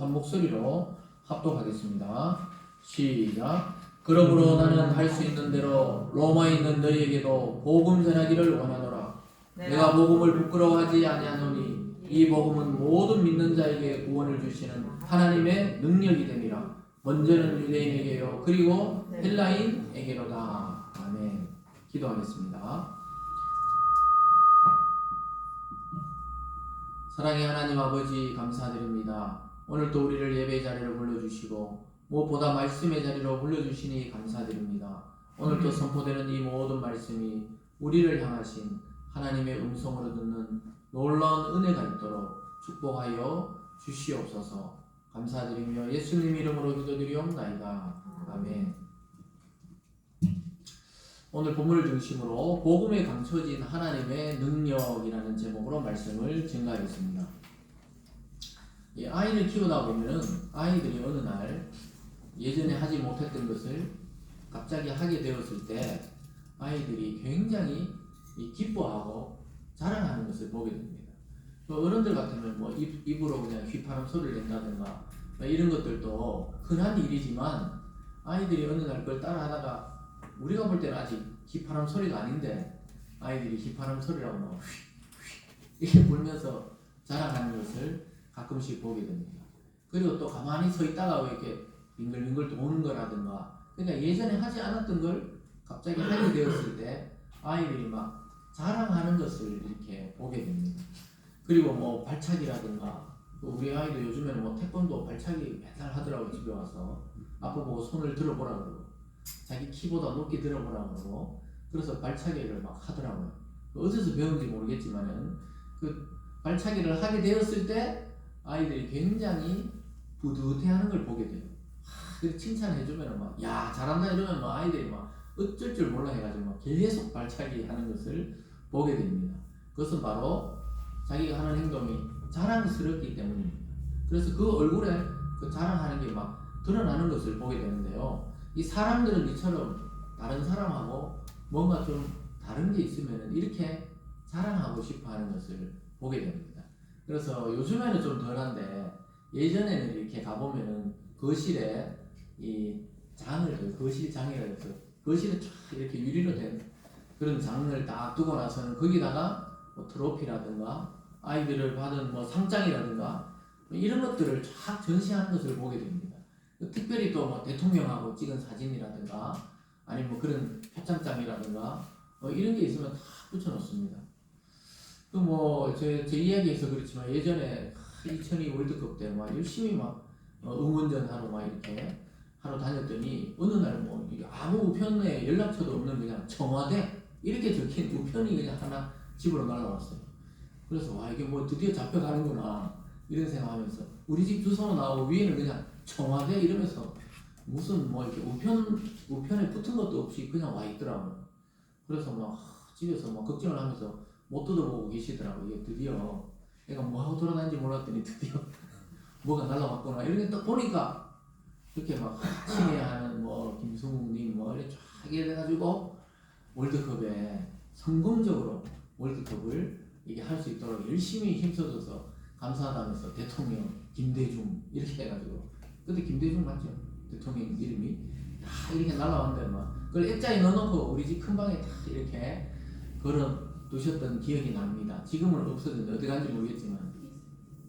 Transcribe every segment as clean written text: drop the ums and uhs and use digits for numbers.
한 목소리로 합독하겠습니다. 시작. 그러므로 나는 할 수 있는 대로 로마에 있는 너희에게도 복음 전하기를 원하노라. 내가 복음을 부끄러워하지 아니하노니 이 복음은 모든 믿는 자에게 구원을 주시는 하나님의 능력이 됨이라. 먼저는 유대인에게요 그리고 헬라인에게로다. 아멘. 기도하겠습니다. 사랑의 하나님 아버지 감사드립니다. 오늘도 우리를 예배 자리로 불러주시고 무엇보다 말씀의 자리로 불러주시니 감사드립니다. 오늘도 선포되는 이 모든 말씀이 우리를 향하신 하나님의 음성으로 듣는 놀라운 은혜가 있도록 축복하여 주시옵소서. 감사드리며 예수님 이름으로 기도드리옵나이다. 아멘. 오늘 본문을 중심으로 복음에 감춰진 하나님의 능력이라는 제목으로 말씀을 증가하겠습니다. 아이를 키우다 보면 아이들이 어느 날 예전에 하지 못했던 것을 갑자기 하게 되었을 때 아이들이 굉장히 기뻐하고 자랑하는 것을 보게 됩니다. 어른들 같으면 뭐 입으로 그냥 휘파람 소리를 낸다든가 이런 것들도 흔한 일이지만 아이들이 어느 날 그걸 따라하다가 우리가 볼 때는 아직 휘파람 소리가 아닌데 아이들이 휘파람 소리라고 막 이렇게 불면서 자랑하는 것을 가끔씩 보게 됩니다. 그리고 또 가만히 서 있다가 왜 이렇게 빙글빙글 도는 거라든가, 그러니까 예전에 하지 않았던 걸 갑자기 하게 되었을 때 아이들이 막 자랑하는 것을 이렇게 보게 됩니다. 그리고 뭐 발차기라든가, 우리 아이도 요즘에는 뭐 태권도 발차기 맨날 하더라고. 집에 와서 아빠 보고 손을 들어보라 그러고 자기 키보다 높게 들어보라 그러고, 그래서 발차기를 막 하더라고요. 어디서 배운지 모르겠지만은 그 발차기를 하게 되었을 때 아이들이 굉장히 뿌듯해하는 걸 보게 돼요. 그래서 칭찬해주면 막 야 잘한다 이러면 막 아이들이 막 어쩔 줄 몰라 해가지고 막 계속 발차기 하는 것을 보게 됩니다. 그것은 바로 자기가 하는 행동이 자랑스럽기 때문입니다. 그래서 그 얼굴에 그 자랑하는 게 막 드러나는 것을 보게 되는데요. 이 사람들은 이처럼 다른 사람하고 뭔가 좀 다른 게 있으면 이렇게 자랑하고 싶어 하는 것을 보게 됩니다. 그래서 요즘에는 좀 덜한데 예전에는 이렇게 가보면은 거실에 이 장을, 거실장이라 해서 거실에 쫙 이렇게 유리로 된 그런 장을 딱 두고 나서는 거기다가 뭐 트로피라든가 아이들을 받은 뭐 상장이라든가 이런 것들을 쫙 전시하는 것을 보게 됩니다. 특별히 또 뭐 대통령하고 찍은 사진이라든가 아니면 뭐 그런 표창장이라든가 이런 게 있으면 다 붙여놓습니다. 또 뭐 제 이야기에서 그렇지만 예전에 2002 월드컵 때 막 열심히 막 응원전 하러 막 이렇게 하러 다녔더니 어느 날 뭐 아무 우편에 연락처도 없는 그냥 청와대 이렇게 적힌 우편이 그냥 하나 집으로 날라왔어요. 그래서 와 이게 뭐 드디어 잡혀가는구나 이런 생각하면서 우리 집 주소 나오고 위에는 그냥 청와대 이러면서 무슨 뭐 이렇게 우편에 붙은 것도 없이 그냥 와 있더라고요. 그래서 막 집에서 막 걱정을 하면서 못 뜯어보고 계시더라고요. 이게 드디어 내가 뭐 하고 돌아다니는지 몰랐더니 드디어 뭐가 날라왔구나 이렇게 딱 보니까 이렇게 막 친애하는 뭐 김승욱님 뭐 이렇게 쫙 해가지고 월드컵에 성공적으로 월드컵을 이게 할 수 있도록 열심히 힘써줘서 감사하다면서 대통령 김대중 이렇게 해가지고, 그때 김대중 맞죠? 대통령 이름이 다 이렇게 날라왔는데 막 그걸 액자에 넣어놓고 우리 집 큰 방에 다 이렇게 걸어 두셨던 기억이 납니다. 지금은 없어졌는데 어디 간지 모르겠지만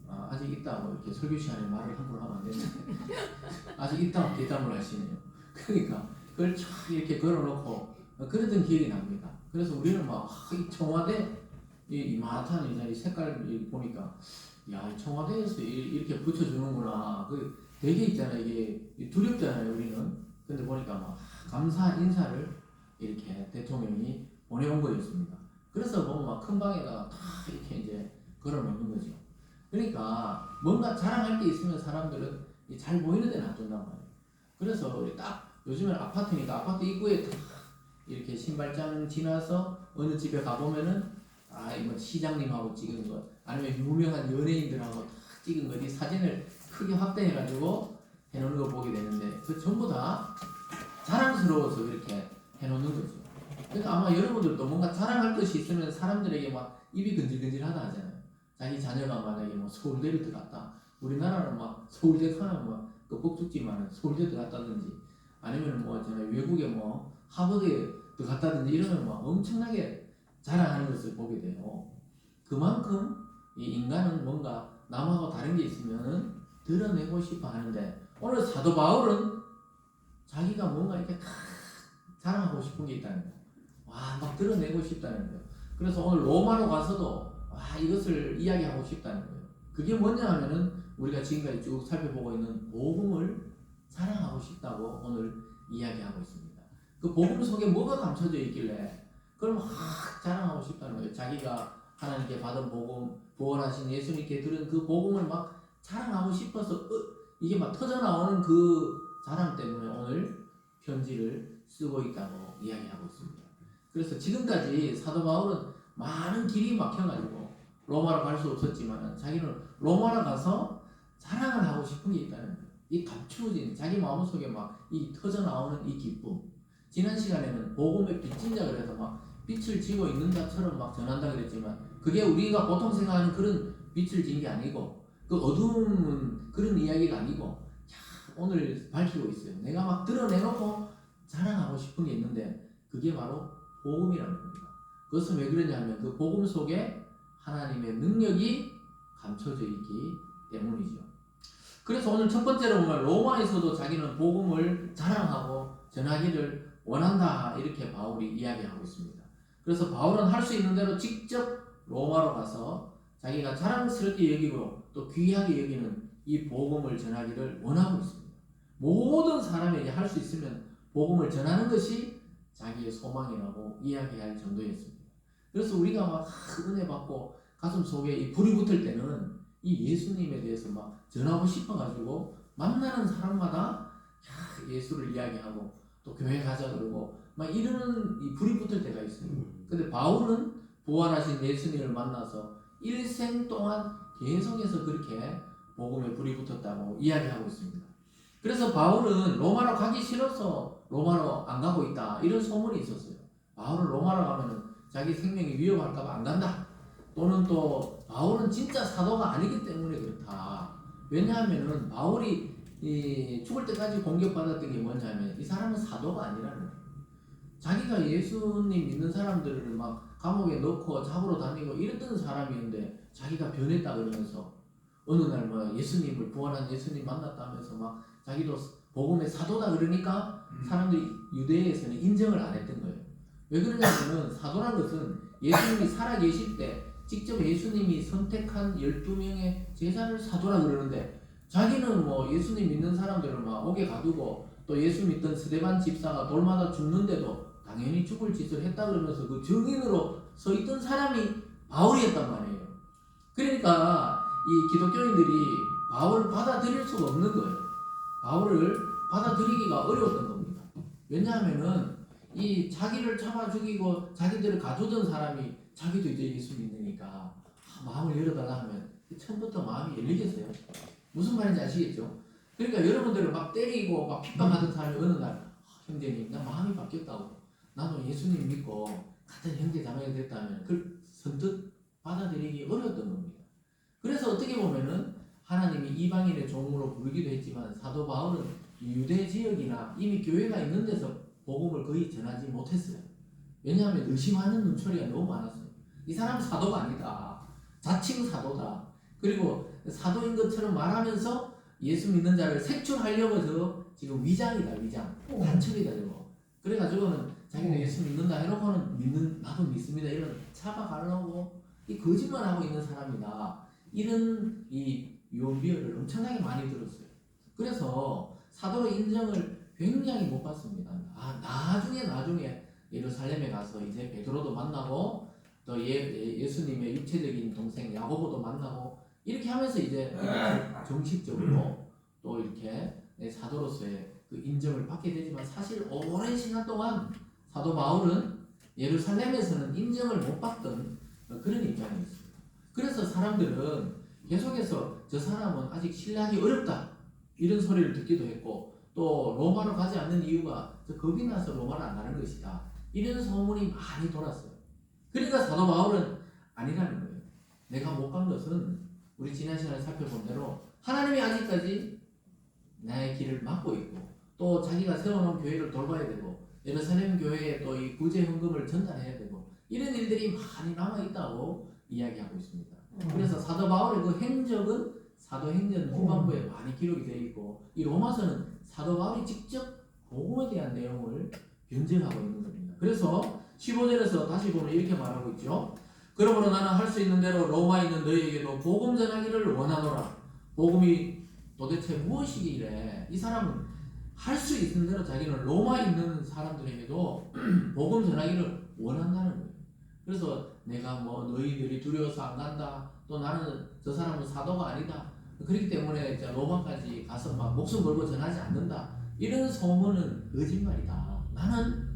아직 있다고 이렇게 설교 시간에 말을 함부로 하면 안 되는데 아직 있다고 대담을 하시네요. 그러니까 그걸 쫙 이렇게 걸어놓고 그러던 기억이 납니다. 그래서 우리는 막 이 청와대 이마탄 이 색깔 보니까 야 청와대에서 이렇게 붙여주는구나. 그 되게 있잖아요. 이게 두렵잖아요 우리는. 근데 보니까 막 감사 인사를 이렇게 대통령이 보내온 거였습니다. 그래서 보면 막 큰 방에다가 다 이렇게 이제 걸어놓는 거죠. 그러니까 뭔가 자랑할 게 있으면 사람들은 잘 보이는 데 놔둔단 말이에요. 그래서 우리 딱 요즘엔 아파트니까 아파트 입구에 딱 이렇게 신발장 지나서 어느 집에 가보면은 뭐 시장님하고 찍은 것 아니면 유명한 연예인들하고 딱 찍은 거 이 사진을 크게 확대해가지고 해놓는 거 보게 되는데 그 전부 다 자랑스러워서 이렇게 해놓는 거죠. 그러니까 아마 여러분들도 뭔가 자랑할 것이 있으면 사람들에게 막 입이 근질근질하다 하잖아요. 자기 자녀가 만약에 뭐 서울대를 들어갔다, 우리나라는 막 서울대 가면 막그 꼭죽지만 서울대 들어갔다든지 아니면 뭐 저는 외국에 뭐 하버드에 들어갔다든지 이러면 막 엄청나게 자랑하는 것을 보게 돼요. 그만큼 이 인간은 뭔가 남하고 다른 게 있으면은 드러내고 싶어 하는데 오늘 사도 바울은 자기가 뭔가 이렇게 자랑하고 싶은 게 있다는 거예요. 와, 막 드러내고 싶다는 거예요. 그래서 오늘 로마로 가서도 와, 이것을 이야기하고 싶다는 거예요. 그게 뭐냐 하면은 우리가 지금까지 쭉 살펴보고 있는 복음을 자랑하고 싶다고 오늘 이야기하고 있습니다. 그 복음 속에 뭐가 감춰져 있길래 그걸 막 자랑하고 싶다는 거예요. 자기가 하나님께 받은 복음, 구원하신 예수님께 들은 그 복음을 막 자랑하고 싶어서 이게 막 터져나오는 그 자랑 때문에 오늘 편지를 쓰고 있다고 이야기하고 있습니다. 그래서 지금까지 사도 바울은 많은 길이 막혀가지고 로마로 갈 수 없었지만 자기는 로마로 가서 자랑을 하고 싶은 게 있다는 거예요. 이 감추어진 자기 마음속에 막 이 터져나오는 이 기쁨. 지난 시간에는 복음의 빚진 자 그래서 막 빛을 지고 있는 자처럼 막 전한다 그랬지만 그게 우리가 보통 생각하는 그런 빛을 진 게 아니고 그 어두운 그런 이야기가 아니고 오늘 밝히고 있어요. 내가 막 드러내놓고 자랑하고 싶은 게 있는데 그게 바로 복음이라는 겁니다. 그것은 왜 그러냐면 그 복음 속에 하나님의 능력이 감춰져 있기 때문이죠. 그래서 오늘 첫 번째로 보면 로마에서도 자기는 복음을 자랑하고 전하기를 원한다 이렇게 바울이 이야기하고 있습니다. 그래서 바울은 할 수 있는 대로 직접 로마로 가서 자기가 자랑스럽게 여기고 또 귀하게 여기는 이 복음을 전하기를 원하고 있습니다. 모든 사람에게 할 수 있으면 복음을 전하는 것이 자기의 소망이라고 이야기할 정도였습니다. 그래서 우리가 막 은혜 받고 가슴 속에 이 불이 붙을 때는 이 예수님에 대해서 막 전하고 싶어가지고 만나는 사람마다 예수를 이야기하고 또 교회 가자 그러고 막 이러는 이 불이 붙을 때가 있어요. 근데 바울은 부활하신 예수님을 만나서 일생 동안 계속해서 그렇게 복음에 불이 붙었다고 이야기하고 있습니다. 그래서 바울은 로마로 가기 싫어서 로마로 안 가고 있다 이런 소문이 있었어요. 바울은 로마로 가면은 자기 생명이 위험할까봐 안 간다. 또는 또 바울은 진짜 사도가 아니기 때문에 그렇다. 왜냐하면은 바울이 죽을 때까지 공격받았던 게 뭐냐면 이 사람은 사도가 아니라는 거예요. 자기가 예수님 믿는 사람들을 막 감옥에 넣고 잡으러 다니고 이랬던 사람이었는데 자기가 변했다 그러면서 어느 날 뭐 예수님을 부활한 예수님 만났다 하면서 막 자기도 복음의 사도다 그러니까 사람들이 유대에서는 인정을 안 했던 거예요. 왜 그러냐면은 사도란 것은 예수님이 살아계실 때 직접 예수님이 선택한 12명의 제자를 사도라 그러는데 자기는 뭐 예수님 믿는 사람들을 막 옥에 가두고 또 예수 믿던 스데반 집사가 돌마다 죽는데도 당연히 죽을 짓을 했다 그러면서 그 증인으로 서 있던 사람이 바울이었단 말이에요. 그러니까 이 기독교인들이 바울을 받아들일 수가 없는 거예요. 바울을 받아들이기가 어려웠던 겁니다. 왜냐하면은 이 자기를 잡아 죽이고 자기들을 가두던 사람이 자기도 이제 예수 믿으니까 마음을 열어달라 하면 처음부터 마음이 열리겠어요? 무슨 말인지 아시겠죠? 그러니까 여러분들을 막 때리고 막 핍박하던 사람이 어느 날 형제님 나 마음이 바뀌었다고 나도 예수님 믿고 같은 형제 자매가 됐다면 그걸 선뜻 받아들이기 어려웠던 겁니다. 그래서 어떻게 보면은 하나님이 이방인의 종으로 부르기도 했지만 사도 바울은 유대 지역이나 이미 교회가 있는 데서 복음을 거의 전하지 못했어요. 왜냐하면 의심하는 눈초리가 너무 많았어요. 이 사람 사도가 아니다. 자칭 사도다. 그리고 사도인 것처럼 말하면서 예수 믿는 자를 색출하려고 해서 지금 위장이다 위장. 간첩이다 이거. 그래가지고는 자기가 예수 믿는다 해놓고는 나도 믿습니다 이런 잡아가려고 이 거짓말하고 있는 사람이다. 이런 이 유언비어를 엄청나게 많이 들었어요. 그래서 사도로 인정을 굉장히 못 받습니다. 나중에 예루살렘에 가서 이제 베드로도 만나고 또 예수님의 육체적인 동생 야고보도 만나고 이렇게 하면서 이제 정식적으로 또 이렇게 사도로서의 그 인정을 받게 되지만 사실 오랜 시간 동안 사도 바울은 예루살렘에서는 인정을 못 받던 그런 입장이었습니다. 그래서 사람들은 계속해서 저 사람은 아직 신뢰하기 어렵다 이런 소리를 듣기도 했고 또 로마로 가지 않는 이유가 저 겁이 나서 로마를 안 가는 것이다 이런 소문이 많이 돌았어요. 그러니까 사도 바울은 아니라는 거예요. 내가 못 간 것은 우리 지난 시간에 살펴본 대로 하나님이 아직까지 나의 길을 막고 있고 또 자기가 세워놓은 교회를 돌봐야 되고 예루살렘 교회에 또 이 구제 헌금을 전달해야 되고 이런 일들이 많이 남아 있다고 이야기하고 있습니다. 그래서 사도 바울의 그 행적은 사도행전 후반부에 많이 기록이 되어 있고 이 로마서는 사도 바울이 직접 복음에 대한 내용을 변증하고 있는 겁니다. 그래서 15절에서 다시 보면 이렇게 말하고 있죠. 그러므로 나는 할 수 있는 대로 로마에 있는 너희에게도 복음 전하기를 원하노라. 복음이 도대체 무엇이길래 이 사람은 할 수 있는 대로 자기는 로마에 있는 사람들에게도 복음 전하기를 원한다는 거예요. 그래서 내가 뭐 너희들이 두려워서 안 간다. 또 나는 저 사람은 사도가 아니다. 그렇기 때문에 이제 로마까지 가서 막 목숨 걸고 전하지 않는다. 이런 소문은 거짓말이다. 나는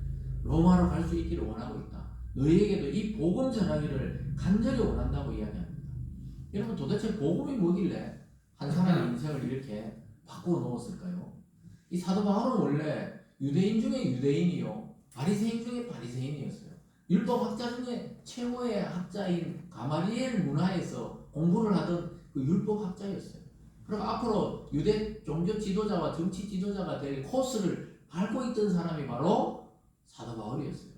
로마로 갈 수 있기를 원하고 있다. 너희에게도 이 복음 전하기를 간절히 원한다고 이야기합니다. 여러분 도대체 복음이 뭐길래 한 사람의 인생을 이렇게 바꾸어 놓았을까요? 이 사도 바울은 원래 유대인 중에 유대인이요 바리새인 중에 바리새인이었어요. 율법학자 중에 최고의 학자인 가말리엘 문화에서 공부를 하던 그 율법학자였어요. 그리고 앞으로 유대 종교 지도자와 정치 지도자가 될 코스를 밟고 있던 사람이 바로 사도 바울이었어요.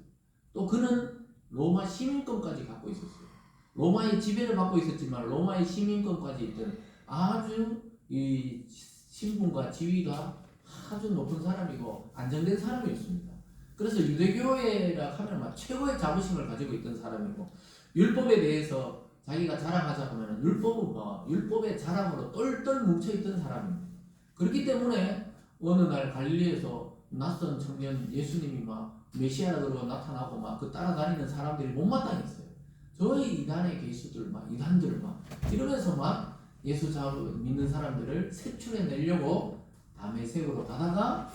또 그는 로마 시민권까지 갖고 있었어요. 로마의 지배를 받고 있었지만 로마의 시민권까지 있던 아주 이 신분과 지위가 아주 높은 사람이고 안정된 사람이었습니다. 그래서 유대교회라 하면 막 최고의 자부심을 가지고 있던 사람이고 율법에 대해서 자기가 자랑하자 하면 율법은 뭐 율법의 자랑으로 똘똘 뭉쳐있던 사람입니다. 그렇기 때문에 어느 날 갈릴리에서 낯선 청년 예수님이 막 메시아라 그러고 나타나고 막 그 따라다니는 사람들이 못마땅했어요. 저희 이단의 개수들 막 이단들 막 이러면서 막 예수 믿는 사람들을 색출해내려고 다메섹으로 가다가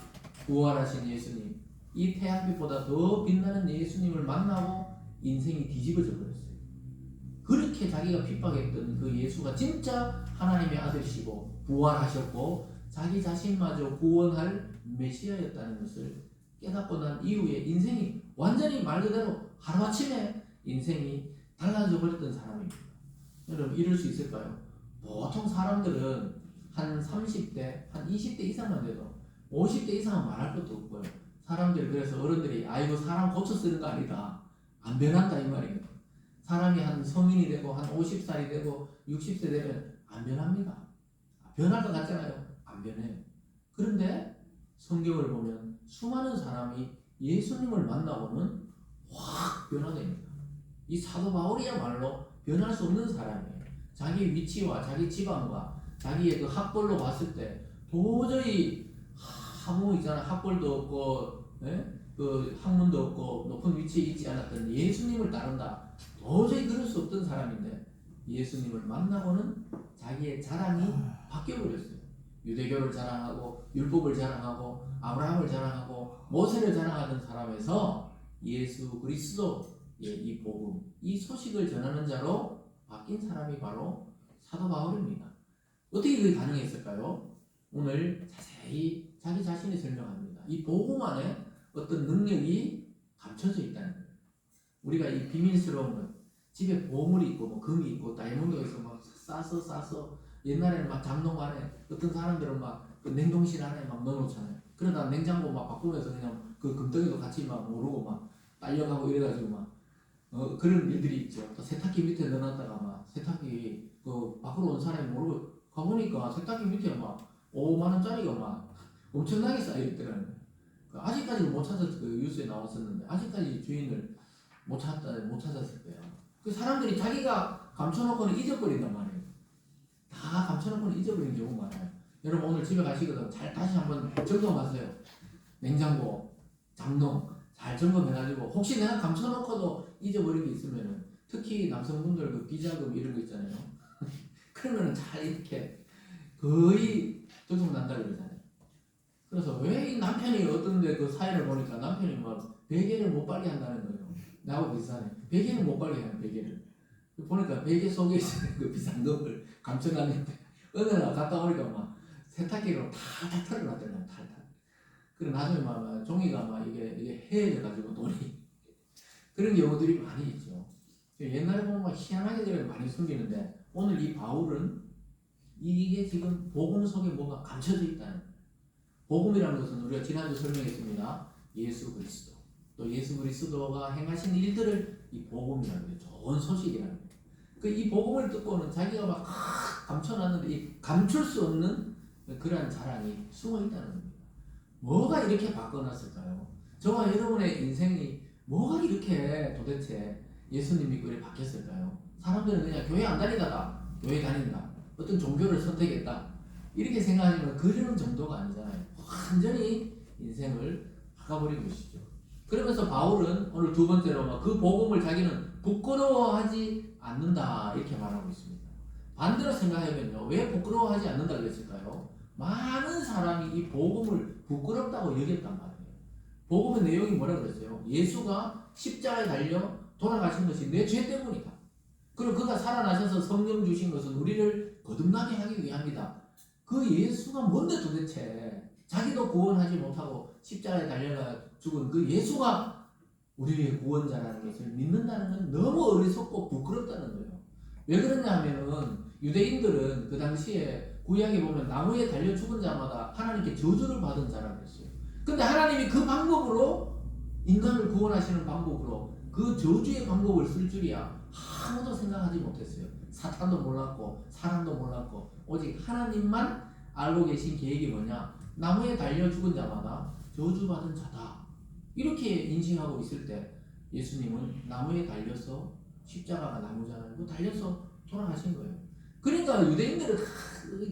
부활하신 예수님 이 태양빛보다 더 빛나는 예수님을 만나고 인생이 뒤집어져 버렸어요. 그렇게 자기가 핍박했던 그 예수가 진짜 하나님의 아들이시고 부활하셨고 자기 자신마저 구원할 메시아였다는 것을 깨닫고 난 이후에 인생이 완전히 말 그대로 하루아침에 인생이 달라져 버렸던 사람입니다. 여러분 이럴 수 있을까요? 보통 사람들은 한 30대, 한 20대 이상만 돼도 50대 이상은 말할 것도 없고요. 사람들 그래서 어른들이 아이고 사람 고쳐 쓰는 거 아니다. 안 변한다 이 말이에요. 사람이 한 성인이 되고 한 50살이 되고 60세 되면 안 변합니다. 변할 것 같잖아요. 안 변해요. 그런데 성경을 보면 수많은 사람이 예수님을 만나고는 확 변화됩니다. 이 사도 바울이야말로 변할 수 없는 사람이에요. 자기 위치와 자기 집안과 자기의 그 학벌로 봤을 때 도저히 아무 있잖아 학벌도 없고 그 학문도 없고 높은 위치에 있지 않았던 예수님을 따른다. 도저히 그럴 수 없던 사람인데 예수님을 만나고는 자기의 자랑이 바뀌어버렸어요. 유대교를 자랑하고 율법을 자랑하고 아브라함을 자랑하고 모세를 자랑하던 사람에서 예수 그리스도 이 복음 이 소식을 전하는 자로 바뀐 사람이 바로 사도 바울입니다. 어떻게 그게 가능했을까요? 오늘 자세히 자기 자신이 설명합니다. 이 복음 안에 어떤 능력이 감춰져 있다는 거예요. 우리가 이 비밀스러운 것 집에 보물이 있고 뭐 금이 있고 다이아몬드가 있어 막 싸서 옛날에는 막 장롱 안에 어떤 사람들은 막 그 냉동실 안에 막 넣어놓잖아요. 그러다 냉장고 막 바꾸면서 그냥 그 금덩이도 같이 막 모르고 막 딸려가고 이래가지고 막 그런 일들이 있죠. 또 세탁기 밑에 넣어놨다가 막 세탁기 그 밖으로 온 사람이 모르고 가보니까 세탁기 밑에 막 5만원짜리가 막 엄청나게 쌓여있더라는 거예요. 아직까지는 못 찾았을 거예요. 뉴스에 나왔었는데 아직까지 주인을 못 찾았을 거예요. 그 사람들이 자기가 감춰놓고는 잊어버린단 말이에요. 다 감춰놓고는 잊어버리는 경우가 많아요. 여러분 오늘 집에 가시거든 잘 다시 한번 점검하세요. 냉장고, 장롱 잘 점검해가지고 혹시 내가 감춰놓고도 잊어버린 게 있으면은 특히 남성분들 그 비자금 이런 거 있잖아요. 그러면은 잘 이렇게 거의 들통난다 그러잖아요. 그래서 왜 이 남편이 어떤데 그 사연을 보니까 남편이 막 베개를 못 빨게 한다는 거예요. 나하고 비슷하네. 베개를 못 빨게 해요. 베개를. 보니까 베개 속에 있는 그 비싼 놈을 감춰놨는데 어느 날 갔다 오니까 막 세탁기로 탈탈 털어놨더라고요. 탈탈. 그리고 나중에 막 종이가 막 이게 헤어져가지고 돈이 그런 경우들이 많이 있죠. 옛날에 보면 막 희한하게 많이 숨기는데 오늘 이 바울은 이게 지금 복음 속에 뭔가 감춰져 있다는 거예요. 복음이라는 것은 우리가 지난주 설명했습니다. 예수 그리스도. 또 예수 그리스도가 행하신 일들을 이 복음이라는 거예요. 좋은 소식이라는 거예요. 이 복음을 듣고는 자기가 막 감춰놨는데 이 감출 수 없는 그러한 자랑이 숨어 있다는 겁니다. 뭐가 이렇게 바꿔놨을까요? 저와 여러분의 인생이 뭐가 이렇게 도대체 예수님 믿고 이렇게 바뀌었을까요? 사람들은 그냥 교회 안 다니다가 교회 다닌다. 어떤 종교를 선택했다. 이렇게 생각하지만 그런 정도가 아니잖아요. 완전히 인생을 바꿔버린 것이죠. 그러면서 바울은 오늘 두 번째로 그 복음을 자기는 부끄러워하지 않는다 이렇게 말하고 있습니다. 반대로 생각하면요, 왜 부끄러워하지 않는다 그랬을까요? 많은 사람이 이 복음을 부끄럽다고 여겼단 말이에요. 복음의 내용이 뭐라 그랬어요? 예수가 십자가에 달려 돌아가신 것이 내 죄 때문이다. 그리고 그가 살아나셔서 성령 주신 것은 우리를 거듭나게 하기 위함이다. 그 예수가 뭔데 도대체 자기도 구원하지 못하고 십자가에 달려가 죽은 그 예수가 우리의 구원자라는 것을 믿는다는 건 너무 어리석고 부끄럽다는 거예요. 왜 그러냐 하면은 유대인들은 그 당시에 구약에 보면 나무에 달려 죽은 자마다 하나님께 저주를 받은 자라고 했어요. 근데 하나님이 그 방법으로 인간을 구원하시는 방법으로 그 저주의 방법을 쓸 줄이야 아무도 생각하지 못했어요. 사탄도 몰랐고 사람도 몰랐고 오직 하나님만 알고 계신 계획이 뭐냐? 나무에 달려 죽은 자마다 저주받은 자다. 이렇게 인식하고 있을 때 예수님은 나무에 달려서 십자가가 나무잖아요. 그 달려서 돌아가신 거예요. 그러니까 유대인들은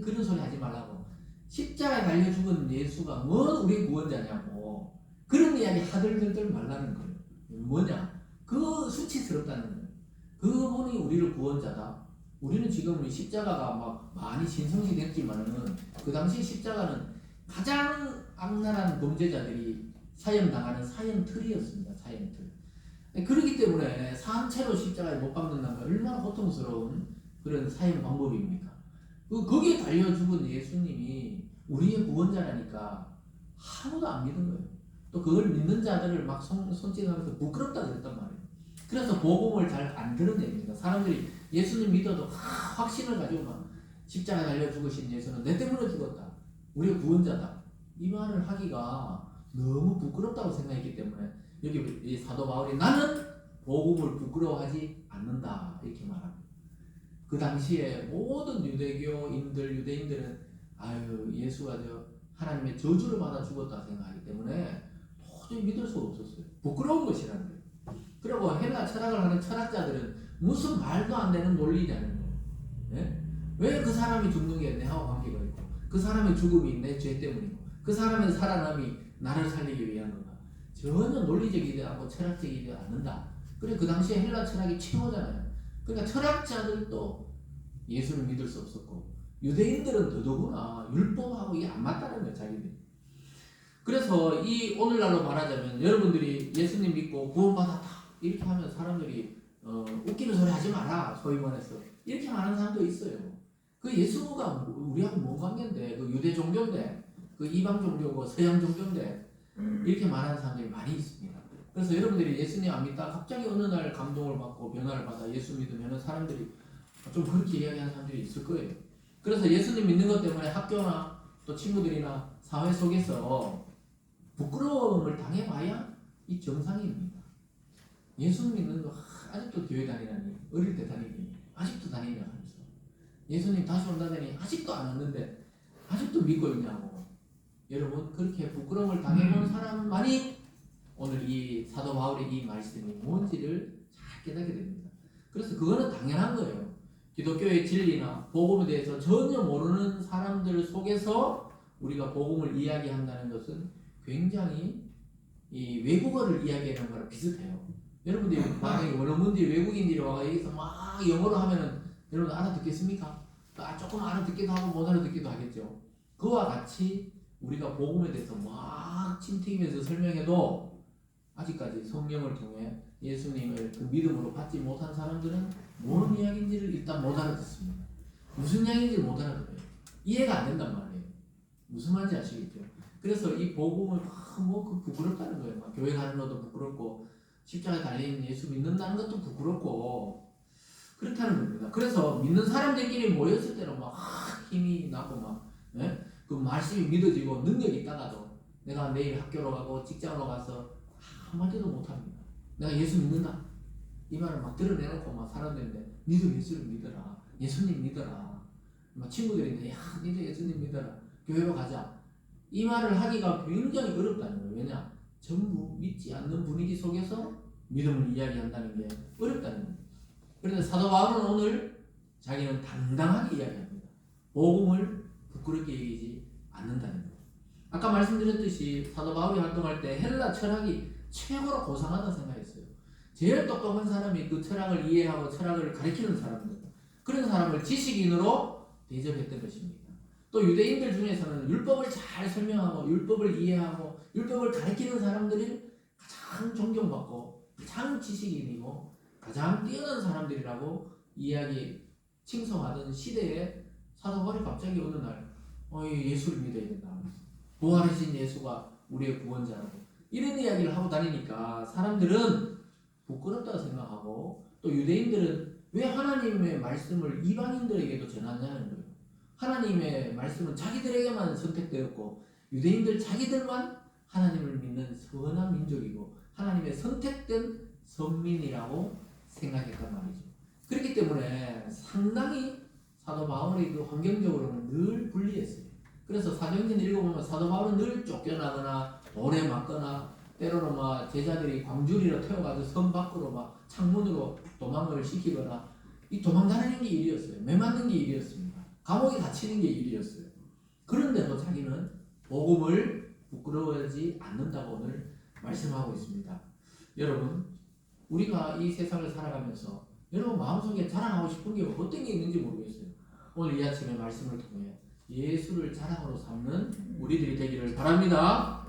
그런 소리 하지 말라고. 십자가에 달려 죽은 예수가 뭔 우리 구원자냐고. 그런 이야기 하들들들 말라는 거예요. 뭐냐? 그거 수치스럽다는 거예요. 그분이 우리를 구원자다. 우리는 지금 십자가가 막 많이 신성시 됐지만은 그 당시 십자가는 가장 악랄한 범죄자들이 사형당하는 사형틀이었습니다. 사형틀. 그렇기 때문에 산채로 십자가에 못 박는다는 게 얼마나 고통스러운 그런 사형 방법입니까? 거기에 달려 죽은 예수님이 우리의 구원자라니까 아무도 안 믿은 거예요. 또 그걸 믿는 자들을 막 손짓하면서 부끄럽다 그랬단 말이에요. 그래서 복음을 잘 안 드러냅니다. 사람들이 예수님 믿어도 확신을 가지고 막 십자가에 달려 죽으신 예수는 내 때문에 죽었다. 우리의 구원자다. 이 말을 하기가 너무 부끄럽다고 생각했기 때문에 여기 이 사도 바울이 나는 복음을 부끄러워하지 않는다 이렇게 말합니다. 그 당시에 모든 유대인들은 아유 예수가 하나님의 저주를 받아 죽었다 생각하기 때문에 도저히 믿을 수가 없었어요. 부끄러운 것이라는 거예요. 그리고 헬라 철학을 하는 철학자들은 무슨 말도 안 되는 논리냐는 거예요. 네? 왜 그 사람이 죽는 게 내하고 관계가 있고 그 사람의 죽음이 내 죄 때문이고 그 사람의 살아남이 나를 살리기 위한 건가? 전혀 논리적이지 않고 철학적이지 않는다. 그래 그 당시에 헬라 철학이 최고잖아요. 그러니까 철학자들도 예수를 믿을 수 없었고 유대인들은 더더구나 율법하고 이게 안 맞다는 거예요. 자기들. 그래서 이 오늘날로 말하자면 여러분들이 예수님 믿고 구원받았다 이렇게 하면 사람들이 웃기는 소리 하지 마라 소위 말해서 이렇게 말하는 사람도 있어요. 그 예수가 우리하고 뭔 관계인데 그 유대 종교인데 그 이방 종교고 서양 종교인데 이렇게 말하는 사람들이 많이 있습니다. 그래서 여러분들이 예수님 안 믿다 갑자기 어느 날 감동을 받고 변화를 받아 예수 믿으면 사람들이 좀 그렇게 이야기하는 사람들이 있을 거예요. 그래서 예수님 믿는 것 때문에 학교나 또 친구들이나 사회 속에서 부끄러움을 당해봐야 이 정상입니다. 예수 믿는 거 아직도 교회 다니다니 어릴 때 다니니 아직도 다니냐 하면서 예수님 다시 온다더니 아직도 안 왔는데 아직도 믿고 있냐고. 여러분 그렇게 부끄러움을 당해본 사람만이 오늘 이 사도 바울의 이 말씀이 뭔지를 잘 깨닫게 됩니다. 그래서 그거는 당연한 거예요. 기독교의 진리나 복음에 대해서 전혀 모르는 사람들 속에서 우리가 복음을 이야기한다는 것은 굉장히 이 외국어를 이야기하는 거랑 비슷해요. 여러분들이 만약에 원어민들이 외국인들이 와서 여기서 막 영어로 하면은 여러분 알아듣겠습니까? 조금 알아듣기도 하고 못 알아듣기도 하겠죠. 그와 같이 우리가 복음에 대해서 막 침튀기면서 설명해도 아직까지 성령을 통해 예수님을 그 믿음으로 받지 못한 사람들은 무슨 이야기인지를 일단 못 알아듣습니다. 무슨 이야기인지 못 알아들어요. 이해가 안 된단 말이에요. 무슨 말인지 아시겠죠? 그래서 이 복음을 그 부끄럽다는 거예요. 막 교회 가는 것도 부끄럽고 십자가에 달린 예수 믿는다는 것도 부끄럽고 그렇다는 겁니다. 그래서 믿는 사람들끼리 모였을 때는 막 힘이 나고 막 그 말씀이 믿어지고 능력이 있다가도 내가 내일 학교로 가고 직장으로 가서 한마디도 못합니다. 내가 예수 믿는다 이 말을 막 드러내놓고 막 사람들인데 니도 예수를 믿어라, 예수님 믿어라, 막 친구들인데 야 니도 예수님 믿어라, 교회로 가자, 이 말을 하기가 굉장히 어렵다는 거예요. 왜냐? 전부 믿지 않는 분위기 속에서 믿음을 이야기한다는 게 어렵다는 거예요. 그런데 사도 바울은 오늘 자기는 당당하게 이야기합니다. 복음을 부끄럽게 얘기하지 않는다는 거예요. 아까 말씀드렸듯이 사도 바울이 활동할 때 헬라 철학이 최고로 고상하다 생각했어요. 제일 똑똑한 사람이 그 철학을 이해하고 철학을 가르치는 사람들, 그런 사람을 지식인으로 대접했던 것입니다. 또 유대인들 중에서는 율법을 잘 설명하고 율법을 이해하고 율법을 가르치는 사람들이 가장 존경받고 가장 지식인이고 가장 뛰어난 사람들이라고 칭송하던 시대에 사도 바울이 갑자기 어느 날 예수를 믿어야 된다, 부활하신 예수가 우리의 구원자라고 이런 이야기를 하고 다니니까 사람들은 부끄럽다고 생각하고, 또 유대인들은 왜 하나님의 말씀을 이방인들에게도 전하냐는 거예요. 하나님의 말씀은 자기들에게만 선택되었고 유대인들 자기들만 하나님을 믿는 선한 민족이고 하나님의 선택된 선민이라고 생각했단 말이죠. 그렇기 때문에 상당히 사도 바울이 그 환경적으로는 늘 불리했어요. 그래서 사도행전 읽어보면 사도 바울은 늘 쫓겨나거나 돌에 맞거나 때로는 막 제자들이 광주리로 태워가지고 성 밖으로 막 창문으로 도망을 시키거나 이 도망다니는 게 일이었어요. 매 맞는 게 일이었습니다. 감옥에 갇히는 게 일이었어요. 그런데도 자기는 복음을 부끄러워하지 않는다고 오늘 말씀하고 있습니다. 여러분, 우리가 이 세상을 살아가면서 여러분 마음속에 자랑하고 싶은 게 어떤 게 있는지 모르겠어요. 오늘 이 아침에 말씀을 통해 예수를 자랑으로 삼는 우리들이 되기를 바랍니다.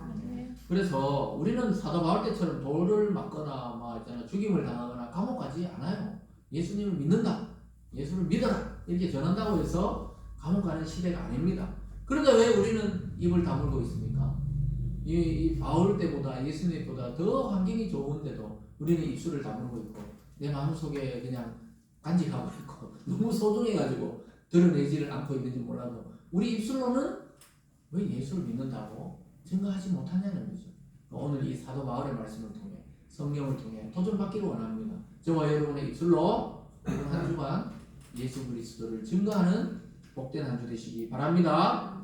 그래서 우리는 사도 바울 때처럼 돌을 맞거나 죽임을 당하거나 감옥 가지 않아요. 예수님을 믿는다, 예수를 믿어라 이렇게 전한다고 해서 감옥 가는 시대가 아닙니다. 그런데 왜 우리는 입을 다물고 있습니까? 이 바울 때보다 예수님보다 더 환경이 좋은데도 우리는 입술을 다물고 있고 내 마음속에 그냥 간직하고 있고 너무 소중해가지고 드러내지를 않고 있는지 몰라도 우리 입술로는 왜 예수를 믿는다고 증거하지 못하냐는 거죠. 오늘 이 사도 바울의 말씀을 통해 성령을 통해 도전받기를 원합니다. 저와 여러분의 입술로 오늘 한 주간 예수 그리스도를 증거하는 복된 한 주 되시기 바랍니다.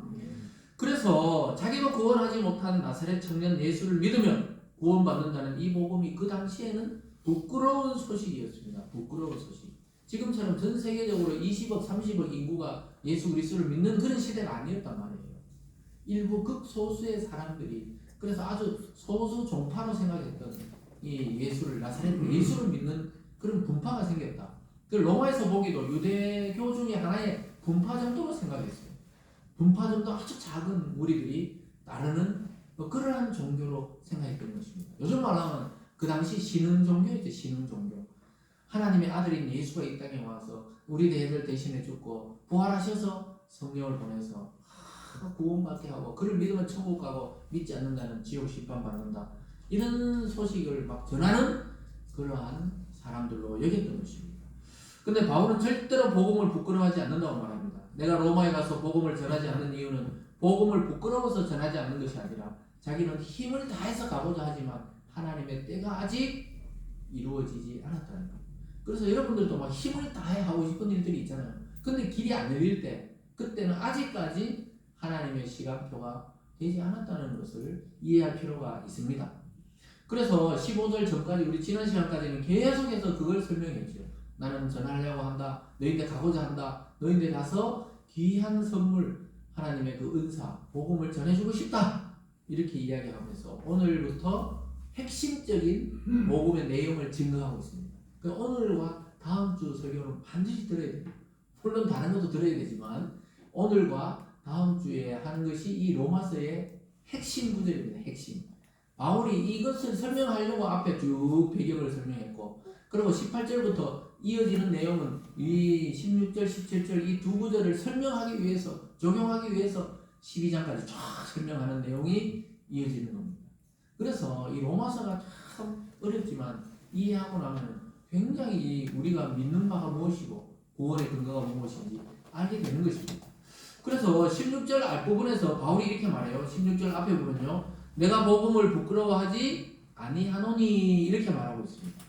그래서 자기도 구원하지 못한 나사렛 청년 예수를 믿으면 구원받는다는 이 복음이 그 당시에는 부끄러운 소식이었습니다. 부끄러운 소식. 지금처럼 전 세계적으로 20억, 30억 인구가 예수 그리스도를 믿는 그런 시대가 아니었단 말이에요. 일부 극소수의 사람들이, 그래서 아주 소수 종파로 생각했던 이 예수를, 나사렛 예수를 믿는 그런 분파가 생겼다. 그 로마에서 보기도 유대교 중에 하나의 분파 정도로 생각했어요. 분파 정도 아주 작은 무리들이 따르는 그러한 종교로 생각했던 것입니다. 요즘 말로 하면 그 당시 신흥 종교이죠. 신흥 종교. 하나님의 아들인 예수가 이 땅에 와서 우리 대를 대신해 죽고 부활하셔서 성령을 보내서 구원받게 하고 그를 믿으면 천국 가고 믿지 않는다는 지옥 심판 받는다, 이런 소식을 막 전하는 그러한 사람들로 여겼던 것입니다. 근데 바울은 절대로 복음을 부끄러워하지 않는다고 말합니다. 내가 로마에 가서 복음을 전하지 않는 이유는 복음을 부끄러워서 전하지 않는 것이 아니라 자기는 힘을 다해서 가고자 하지만 하나님의 때가 아직 이루어지지 않았다는 것. 그래서 여러분들도 막 힘을 다해 하고 싶은 일들이 있잖아요. 근데 길이 안 열릴 때 그때는 아직까지 하나님의 시간표가 되지 않았다는 것을 이해할 필요가 있습니다. 그래서 15절 전까지 우리 지난 시간까지는 계속해서 그걸 설명했죠. 나는 전하려고 한다, 너희들 가고자 한다, 너희들 가서 귀한 선물, 하나님의 그 은사, 복음을 전해주고 싶다, 이렇게 이야기하면서 오늘부터 핵심적인 복음의 내용을 증거하고 있습니다. 오늘과 다음 주 설교는 반드시 들어야 됩니다. 물론 다른 것도 들어야 되지만 오늘과 다음 주에 하는 것이 이 로마서의 핵심 구절입니다. 핵심. 바울이 이것을 설명하려고 앞에 쭉 배경을 설명했고, 그리고 18절부터 이어지는 내용은 이 16절, 17절 이 두 구절을 설명하기 위해서, 적용하기 위해서 12장까지 쫙 설명하는 내용이 이어지는 겁니다. 그래서 이 로마서가 참 어렵지만 이해하고 나면 굉장히 우리가 믿는 바가 무엇이고 구원의 근거가 무엇인지 알게 되는 것입니다. 그래서 16절 앞부분에서 바울이 이렇게 말해요. 16절 앞에 보면요. 내가 복음을 부끄러워하지 아니하노니 이렇게 말하고 있습니다.